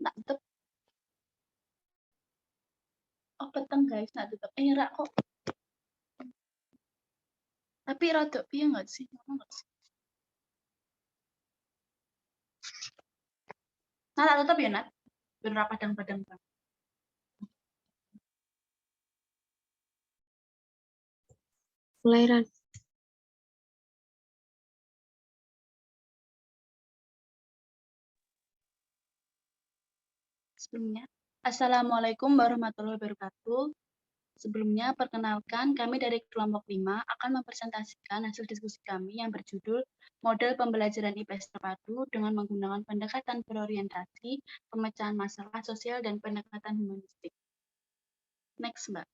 nak tutup. Oh, peteng guys, nak tutup. Rak kok. Tapi rada piye enggak sih? Nah, tak tutup ya, Nat. Ben padang-padang. Mulai, Ran. Sebelumnya, Assalamualaikum warahmatullahi wabarakatuh. Sebelumnya, perkenalkan kami dari kelompok 5 akan mempresentasikan hasil diskusi kami yang berjudul Model Pembelajaran IPS Terpadu dengan menggunakan pendekatan berorientasi, pemecahan masalah sosial, dan pendekatan humanistik. Next, Mbak.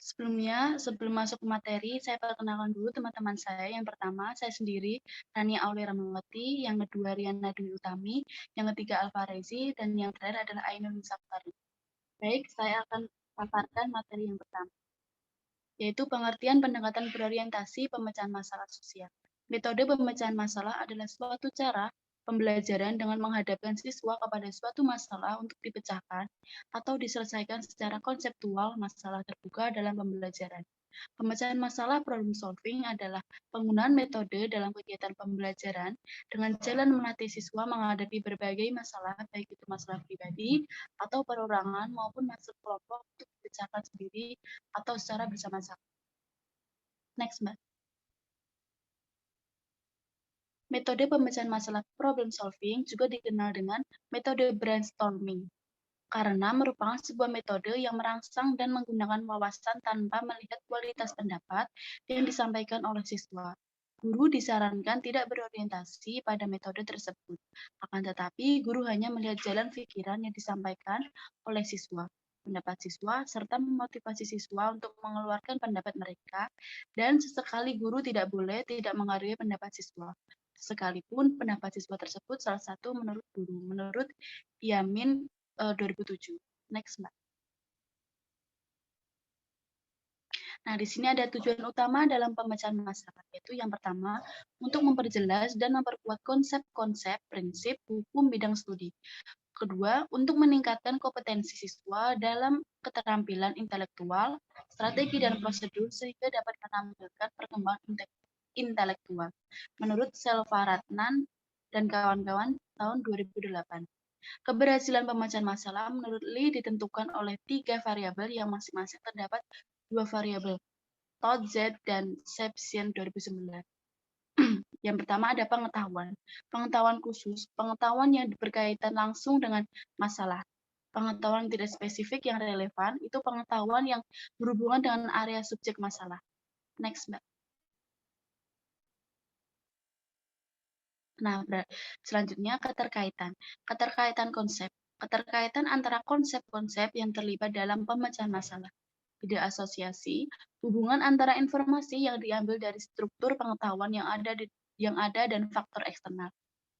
Sebelumnya, sebelum masuk ke materi, saya perkenalkan dulu teman-teman saya. Yang pertama, saya sendiri, Rania Aulia Ramawati. Yang kedua, Riana Dwi Utami. Yang ketiga, Alfa Rezi. Dan yang terakhir adalah Ainul Saftari. Baik, saya akan paparkan materi yang pertama, yaitu pengertian pendekatan berorientasi pemecahan masalah sosial. Metode pemecahan masalah adalah suatu cara pembelajaran dengan menghadapkan siswa kepada suatu masalah untuk dipecahkan atau diselesaikan secara konseptual masalah terbuka dalam pembelajaran. Pemecahan masalah problem solving adalah penggunaan metode dalam kegiatan pembelajaran dengan jalan melatih siswa menghadapi berbagai masalah, baik itu masalah pribadi atau perorangan maupun masalah kelompok untuk dipecahkan sendiri atau secara bersama-sama. Next, Mbak. Metode pemecahan masalah problem solving juga dikenal dengan metode brainstorming, karena merupakan sebuah metode yang merangsang dan menggunakan wawasan tanpa melihat kualitas pendapat yang disampaikan oleh siswa. Guru disarankan tidak berorientasi pada metode tersebut, akan tetapi guru hanya melihat jalan pikiran yang disampaikan oleh siswa, pendapat siswa, serta memotivasi siswa untuk mengeluarkan pendapat mereka, dan sesekali guru tidak boleh tidak menghargai pendapat siswa, sekalipun pendapat siswa tersebut salah satu menurut guru, menurut Yamin 2007. Next, Mbak. Nah, di sini ada tujuan utama dalam pemecahan masalah, yaitu yang pertama, untuk memperjelas dan memperkuat konsep-konsep, prinsip, hukum bidang studi. Kedua, untuk meningkatkan kompetensi siswa dalam keterampilan intelektual, strategi, dan prosedur sehingga dapat menampilkan perkembangan intelektual. Menurut Selvaratnan dan kawan-kawan tahun 2008. Keberhasilan pemecahan masalah menurut Lee ditentukan oleh 3 variabel yang masing-masing terdapat 2 variabel, Todd Z dan Sepsian 2009. Yang pertama ada pengetahuan. Pengetahuan khusus, pengetahuan yang berkaitan langsung dengan masalah. Pengetahuan tidak spesifik yang relevan, itu pengetahuan yang berhubungan dengan area subjek masalah. Next, Mbak. Nah, selanjutnya keterkaitan. Keterkaitan konsep. Keterkaitan antara konsep-konsep yang terlibat dalam pemecahan masalah. Ide asosiasi, hubungan antara informasi yang diambil dari struktur pengetahuan yang ada dan faktor eksternal.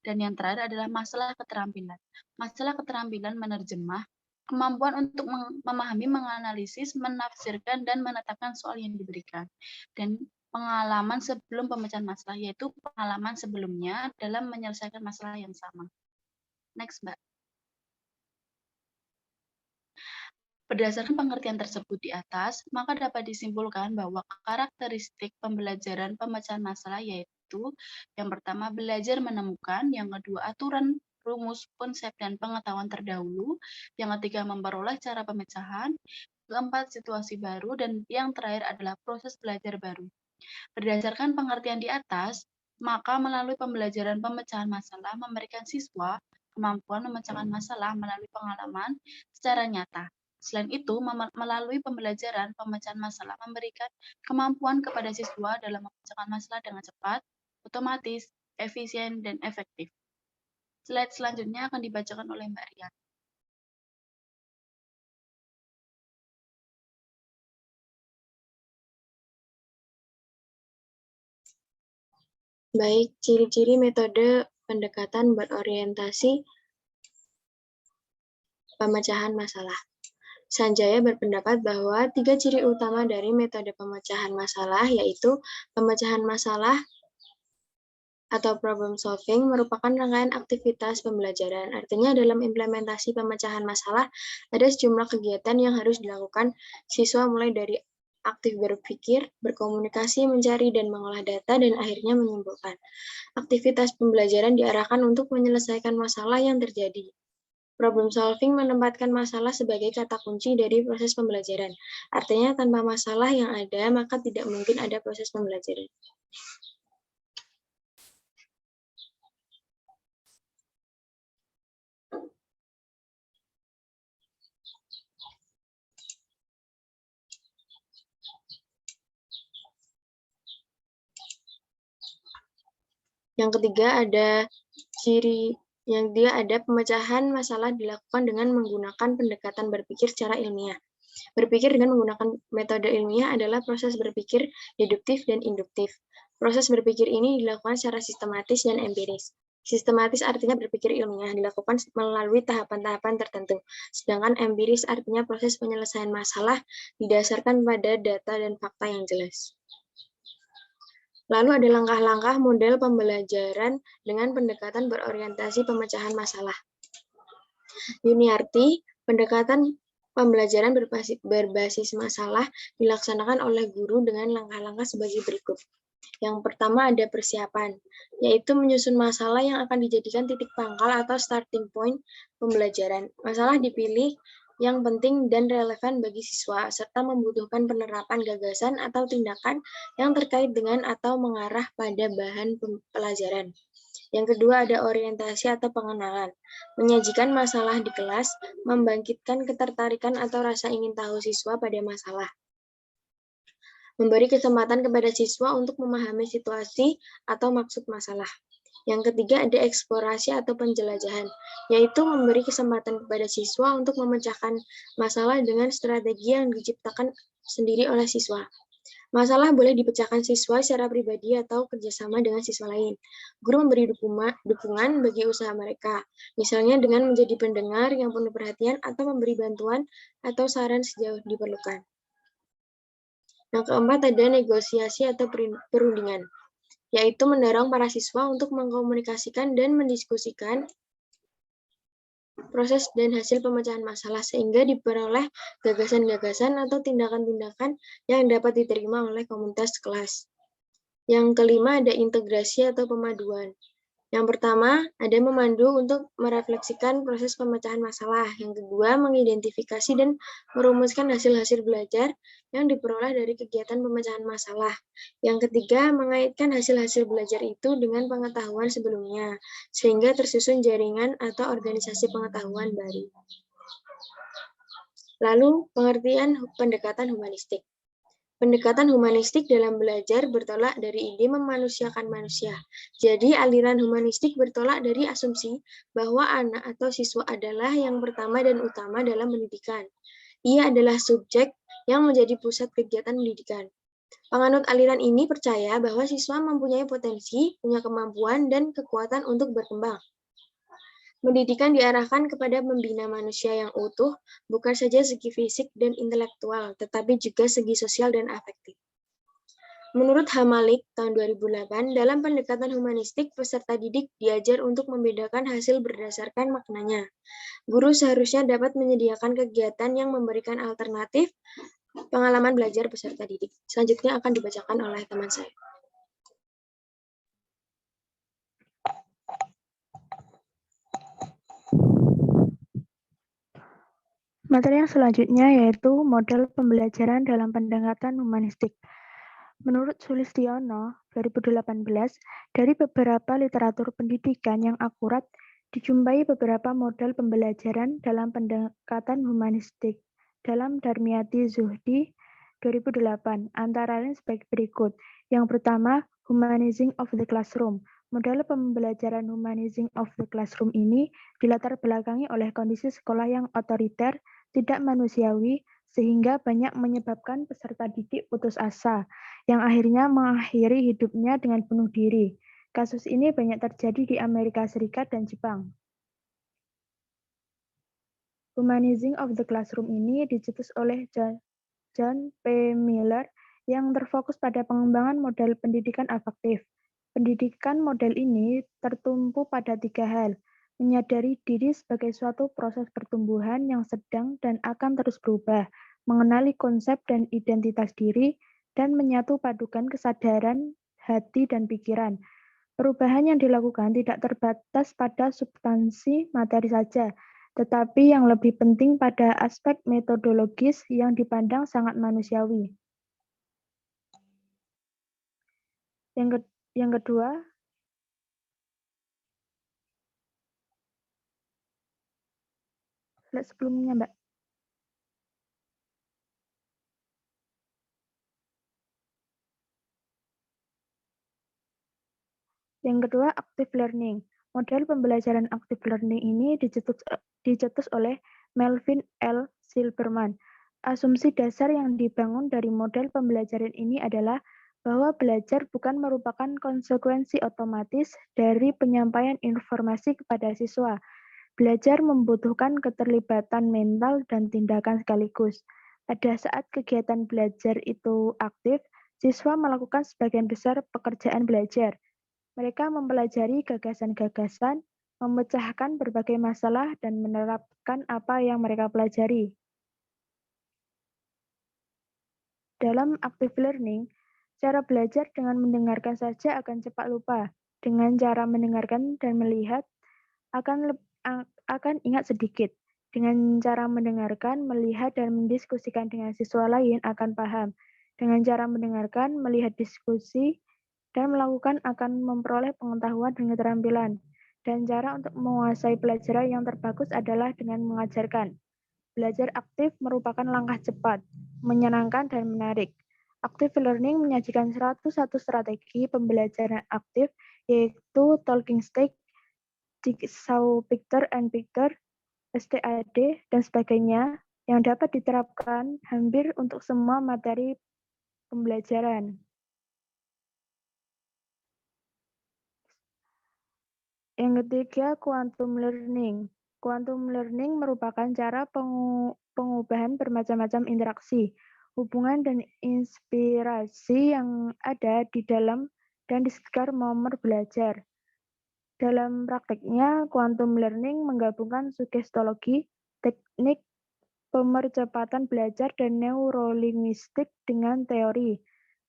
Dan yang terakhir adalah masalah keterampilan. Masalah keterampilan menerjemah, kemampuan untuk memahami, menganalisis, menafsirkan, dan menetapkan soal yang diberikan. Dan pengalaman sebelum pemecahan masalah, yaitu pengalaman sebelumnya dalam menyelesaikan masalah yang sama. Next, Mbak. Berdasarkan pengertian tersebut di atas, maka dapat disimpulkan bahwa karakteristik pembelajaran pemecahan masalah yaitu yang pertama belajar menemukan, yang kedua aturan, rumus, konsep, dan pengetahuan terdahulu, yang ketiga memperoleh cara pemecahan, keempat situasi baru, dan yang terakhir adalah proses belajar baru. Berdasarkan pengertian di atas, maka melalui pembelajaran pemecahan masalah memberikan siswa kemampuan memecahkan masalah melalui pengalaman secara nyata. Selain itu, melalui pembelajaran pemecahan masalah memberikan kemampuan kepada siswa dalam memecahkan masalah dengan cepat, otomatis, efisien, dan efektif. Slide selanjutnya akan dibacakan oleh Mbak Rian. Baik, ciri-ciri metode pendekatan berorientasi pemecahan masalah. Sanjaya berpendapat bahwa 3 ciri utama dari metode pemecahan masalah yaitu pemecahan masalah atau problem solving merupakan rangkaian aktivitas pembelajaran. Artinya dalam implementasi pemecahan masalah ada sejumlah kegiatan yang harus dilakukan siswa mulai dari aktif berpikir, berkomunikasi, mencari dan mengolah data, dan akhirnya menyimpulkan. Aktivitas pembelajaran diarahkan untuk menyelesaikan masalah yang terjadi. Problem solving menempatkan masalah sebagai kata kunci dari proses pembelajaran. Artinya tanpa masalah yang ada, maka tidak mungkin ada proses pembelajaran. Yang ketiga ada ciri yang dia ada pemecahan masalah dilakukan dengan menggunakan pendekatan berpikir secara ilmiah. Berpikir dengan menggunakan metode ilmiah adalah proses berpikir deduktif dan induktif. Proses berpikir ini dilakukan secara sistematis dan empiris. Sistematis artinya berpikir ilmiah, dilakukan melalui tahapan-tahapan tertentu. Sedangkan empiris artinya proses penyelesaian masalah didasarkan pada data dan fakta yang jelas. Lalu ada langkah-langkah model pembelajaran dengan pendekatan berorientasi pemecahan masalah. Yuniarti, pendekatan pembelajaran berbasis masalah dilaksanakan oleh guru dengan langkah-langkah sebagai berikut. Yang pertama ada persiapan, yaitu menyusun masalah yang akan dijadikan titik pangkal atau starting point pembelajaran. Masalah dipilih yang penting dan relevan bagi siswa, serta membutuhkan penerapan gagasan atau tindakan yang terkait dengan atau mengarah pada bahan pelajaran. Yang kedua ada orientasi atau pengenalan, menyajikan masalah di kelas, membangkitkan ketertarikan atau rasa ingin tahu siswa pada masalah. Memberi kesempatan kepada siswa untuk memahami situasi atau maksud masalah. Yang ketiga ada eksplorasi atau penjelajahan, yaitu memberi kesempatan kepada siswa untuk memecahkan masalah dengan strategi yang diciptakan sendiri oleh siswa. Masalah boleh dipecahkan siswa secara pribadi atau kerjasama dengan siswa lain. Guru memberi dukungan bagi usaha mereka, misalnya dengan menjadi pendengar yang penuh perhatian atau memberi bantuan atau saran sejauh diperlukan. Yang keempat ada negosiasi atau perundingan, yaitu mendorong para siswa untuk mengkomunikasikan dan mendiskusikan proses dan hasil pemecahan masalah sehingga diperoleh gagasan-gagasan atau tindakan-tindakan yang dapat diterima oleh komunitas kelas. Yang kelima ada integrasi atau pemaduan. Yang pertama ada memandu untuk merefleksikan proses pemecahan masalah. Yang kedua mengidentifikasi dan merumuskan hasil-hasil belajar yang diperoleh dari kegiatan pemecahan masalah. Yang ketiga mengaitkan hasil-hasil belajar itu dengan pengetahuan sebelumnya sehingga tersusun jaringan atau organisasi pengetahuan baru. Lalu pengertian pendekatan humanistik. Pendekatan humanistik dalam belajar bertolak dari ide memanusiakan manusia. Jadi, aliran humanistik bertolak dari asumsi bahwa anak atau siswa adalah yang pertama dan utama dalam pendidikan. Ia adalah subjek yang menjadi pusat kegiatan pendidikan. Penganut aliran ini percaya bahwa siswa mempunyai potensi, punya kemampuan, dan kekuatan untuk berkembang. Pendidikan diarahkan kepada membina manusia yang utuh, bukan saja segi fisik dan intelektual, tetapi juga segi sosial dan afektif. Menurut Hamalik tahun 2008, dalam pendekatan humanistik, peserta didik diajar untuk membedakan hasil berdasarkan maknanya. Guru seharusnya dapat menyediakan kegiatan yang memberikan alternatif pengalaman belajar peserta didik. Selanjutnya akan dibacakan oleh teman saya. Materi yang selanjutnya yaitu model pembelajaran dalam pendekatan humanistik. Menurut Sulistiono 2018, dari beberapa literatur pendidikan yang akurat, dijumpai beberapa model pembelajaran dalam pendekatan humanistik. Dalam Darmiati Zuhdi 2008, antara lain sebagai berikut. Yang pertama, Humanizing of the Classroom. Model pembelajaran Humanizing of the Classroom ini dilatar belakangi oleh kondisi sekolah yang otoriter, tidak manusiawi, sehingga banyak menyebabkan peserta didik putus asa, yang akhirnya mengakhiri hidupnya dengan bunuh diri. Kasus ini banyak terjadi di Amerika Serikat dan Jepang. Humanizing of the Classroom ini dicetus oleh John P. Miller yang terfokus pada pengembangan model pendidikan afektif. Pendidikan model ini tertumpu pada 3 hal: menyadari diri sebagai suatu proses pertumbuhan yang sedang dan akan terus berubah, mengenali konsep dan identitas diri, dan menyatu padukan kesadaran, hati, dan pikiran. Perubahan yang dilakukan tidak terbatas pada substansi materi saja, tetapi yang lebih penting pada aspek metodologis yang dipandang sangat manusiawi. Yang kedua, slide sebelumnya, Mbak. Yang kedua, active learning. Model pembelajaran active learning ini dicetus oleh Melvin L. Silberman. Asumsi dasar yang dibangun dari model pembelajaran ini adalah bahwa belajar bukan merupakan konsekuensi otomatis dari penyampaian informasi kepada siswa. Belajar membutuhkan keterlibatan mental dan tindakan sekaligus. Pada saat kegiatan belajar itu aktif, siswa melakukan sebagian besar pekerjaan belajar. Mereka mempelajari gagasan-gagasan, memecahkan berbagai masalah, dan menerapkan apa yang mereka pelajari. Dalam active learning, cara belajar dengan mendengarkan saja akan cepat lupa. Dengan cara mendengarkan dan melihat, akan ingat sedikit. Dengan cara mendengarkan, melihat, dan mendiskusikan dengan siswa lain akan paham. Dengan cara mendengarkan, melihat diskusi, dan melakukan akan memperoleh pengetahuan dan keterampilan. Dan cara untuk menguasai pelajaran yang terbagus adalah dengan mengajarkan. Belajar aktif merupakan langkah cepat, menyenangkan, dan menarik. Active learning menyajikan 101 strategi pembelajaran aktif, yaitu talking stick, jigsaw picture and picture, STAD, dan sebagainya, yang dapat diterapkan hampir untuk semua materi pembelajaran. Yang ketiga, quantum learning. Quantum learning merupakan cara pengubahan bermacam-macam interaksi, hubungan, dan inspirasi yang ada di dalam dan di sekitar momen belajar. Dalam prakteknya, quantum learning menggabungkan sugestologi, teknik pemercepatan belajar, dan neurolinguistik dengan teori,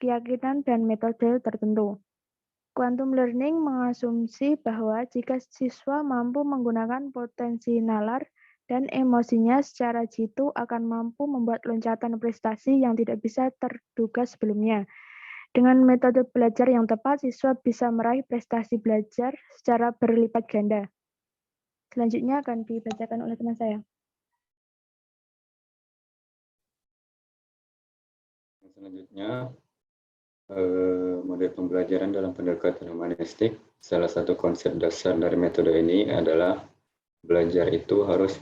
keyakinan, dan metode tertentu. Quantum learning mengasumsi bahwa jika siswa mampu menggunakan potensi nalar dan emosinya secara jitu akan mampu membuat loncatan prestasi yang tidak bisa terduga sebelumnya. Dengan metode belajar yang tepat, siswa bisa meraih prestasi belajar secara berlipat ganda. Selanjutnya akan dibacakan oleh teman saya. Selanjutnya, model pembelajaran dalam pendekatan humanistik. Salah satu konsep dasar dari metode ini adalah belajar itu harus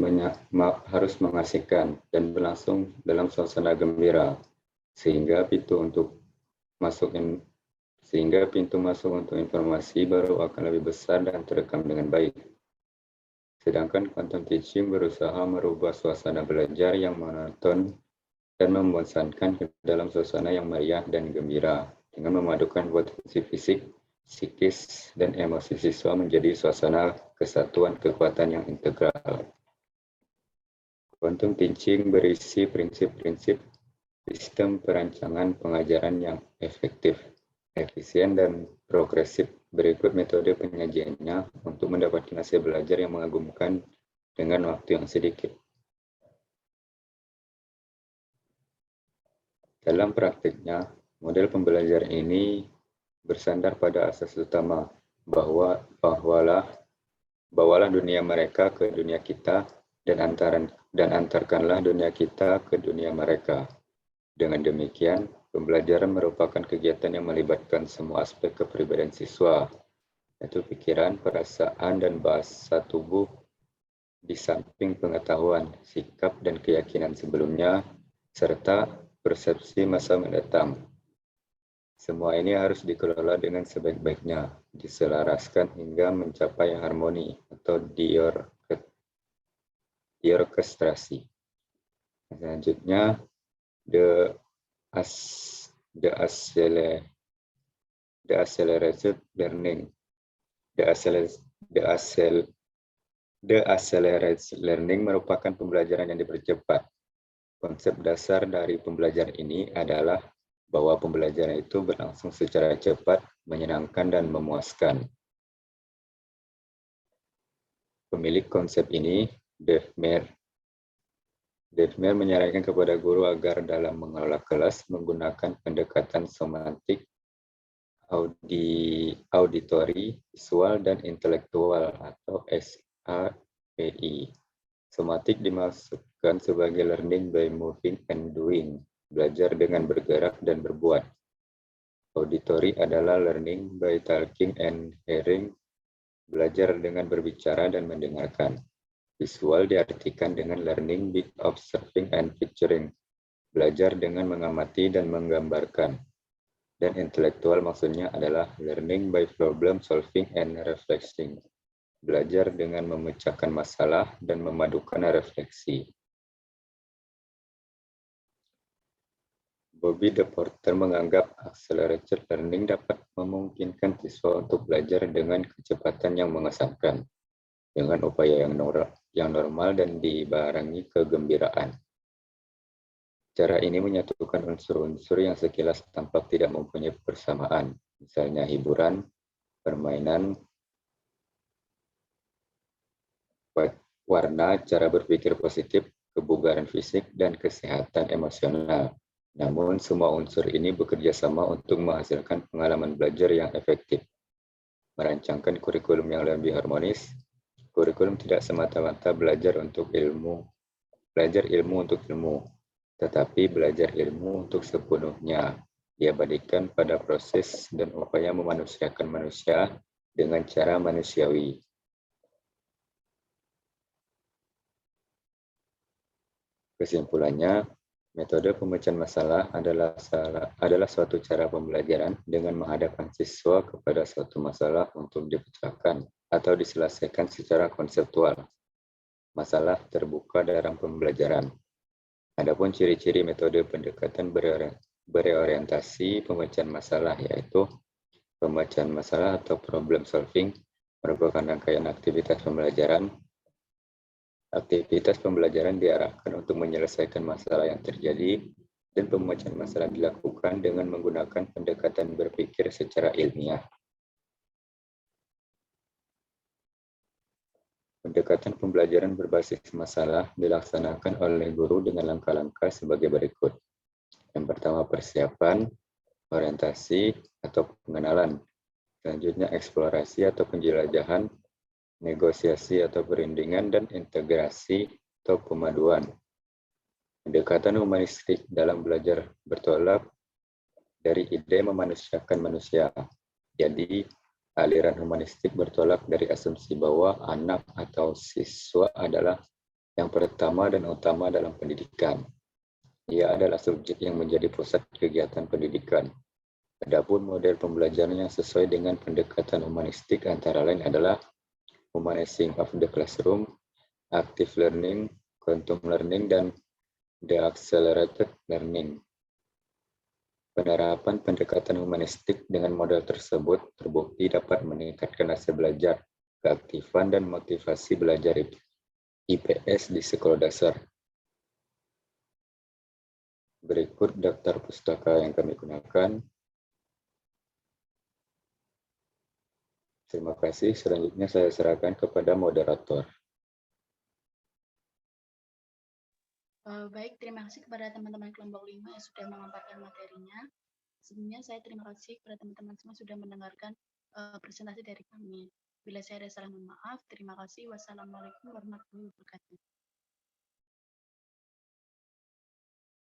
mengasihkan dan berlangsung dalam suasana gembira, sehingga pintu masuk untuk informasi baru akan lebih besar dan terekam dengan baik. Sedangkan quantum teaching berusaha merubah suasana belajar yang monoton dan membosankan ke dalam suasana yang meriah dan gembira, dengan memadukan potensi fisik, psikis, dan emosi siswa menjadi suasana kesatuan kekuatan yang integral. Quantum teaching berisi prinsip-prinsip sistem perancangan pengajaran yang efektif, efisien, dan progresif. Berikut metode penyajiannya untuk mendapatkan hasil belajar yang mengagumkan dengan waktu yang sedikit. Dalam praktiknya, model pembelajaran ini bersandar pada asas utama bawalah dunia mereka ke dunia kita dan antarkanlah dunia kita ke dunia mereka. Dengan demikian, pembelajaran merupakan kegiatan yang melibatkan semua aspek kepribadian siswa, yaitu pikiran, perasaan, dan bahasa tubuh, di samping pengetahuan, sikap, dan keyakinan sebelumnya, serta persepsi masa mendatang. Semua ini harus dikelola dengan sebaik-baiknya, diselaraskan hingga mencapai harmoni atau diorkestrasi. Selanjutnya, the accelerated learning. The accelerated learning merupakan pembelajaran yang dipercepat. Konsep dasar dari pembelajaran ini adalah bahwa pembelajaran itu berlangsung secara cepat, menyenangkan, dan memuaskan. Pemilik konsep ini, Dave Mayer, menyarankan kepada guru agar dalam mengelola kelas menggunakan pendekatan somatik, auditori, visual, dan intelektual atau SAPI. Somatik dimaksudkan sebagai learning by moving and doing, belajar dengan bergerak dan berbuat. Auditory adalah learning by talking and hearing, belajar dengan berbicara dan mendengarkan. Visual diartikan dengan learning by observing and picturing, belajar dengan mengamati dan menggambarkan. Dan intelektual maksudnya adalah learning by problem solving and reflecting, belajar dengan memecahkan masalah dan memadukan refleksi. Bobby De Porter menganggap accelerated learning dapat memungkinkan siswa untuk belajar dengan kecepatan yang mengesankan, dengan upaya yang normal dan dibarengi kegembiraan. Cara ini menyatukan unsur-unsur yang sekilas tampak tidak mempunyai persamaan, misalnya hiburan, permainan, warna, cara berpikir positif, kebugaran fisik, dan kesehatan emosional. Namun, semua unsur ini bekerja sama untuk menghasilkan pengalaman belajar yang efektif. Merancangkan kurikulum yang lebih harmonis, kurikulum tidak semata-mata belajar ilmu untuk ilmu, tetapi belajar ilmu untuk sepenuhnya. Diabadikan pada proses dan upaya memanusiakan manusia dengan cara manusiawi. Kesimpulannya, metode pemecahan masalah adalah suatu cara pembelajaran dengan menghadapkan siswa kepada suatu masalah untuk dipecahkan atau diselesaikan secara konseptual. Masalah terbuka dalam pembelajaran. Adapun ciri-ciri metode pendekatan berorientasi pemecahan masalah yaitu pemecahan masalah atau problem solving merupakan rangkaian aktivitas pembelajaran. Aktivitas pembelajaran diarahkan untuk menyelesaikan masalah yang terjadi dan pemecahan masalah dilakukan dengan menggunakan pendekatan berpikir secara ilmiah. Pendekatan pembelajaran berbasis masalah dilaksanakan oleh guru dengan langkah-langkah sebagai berikut. Yang pertama, persiapan, orientasi atau pengenalan. Selanjutnya, eksplorasi atau penjelajahan, negosiasi atau perundingan, dan integrasi atau pemaduan. Pendekatan humanistik dalam belajar bertolak dari ide memanusiakan manusia. Jadi, aliran humanistik bertolak dari asumsi bahwa anak atau siswa adalah yang pertama dan utama dalam pendidikan. Ia adalah subjek yang menjadi pusat kegiatan pendidikan. Adapun model pembelajaran yang sesuai dengan pendekatan humanistik antara lain adalah humanizing of the classroom, active learning, quantum learning, dan the accelerated learning. Penerapan pendekatan humanistik dengan model tersebut terbukti dapat meningkatkan hasil belajar, keaktifan, dan motivasi belajar IPS di sekolah dasar. Berikut daftar pustaka yang kami gunakan. Terima kasih. Selanjutnya saya serahkan kepada moderator. Baik, terima kasih kepada teman-teman kelompok 5 yang sudah memaparkan materinya. Sebelumnya saya terima kasih kepada teman-teman semua sudah mendengarkan presentasi dari kami. Bila saya ada salah, mohon maaf. Terima kasih. Wassalamualaikum warahmatullahi wabarakatuh.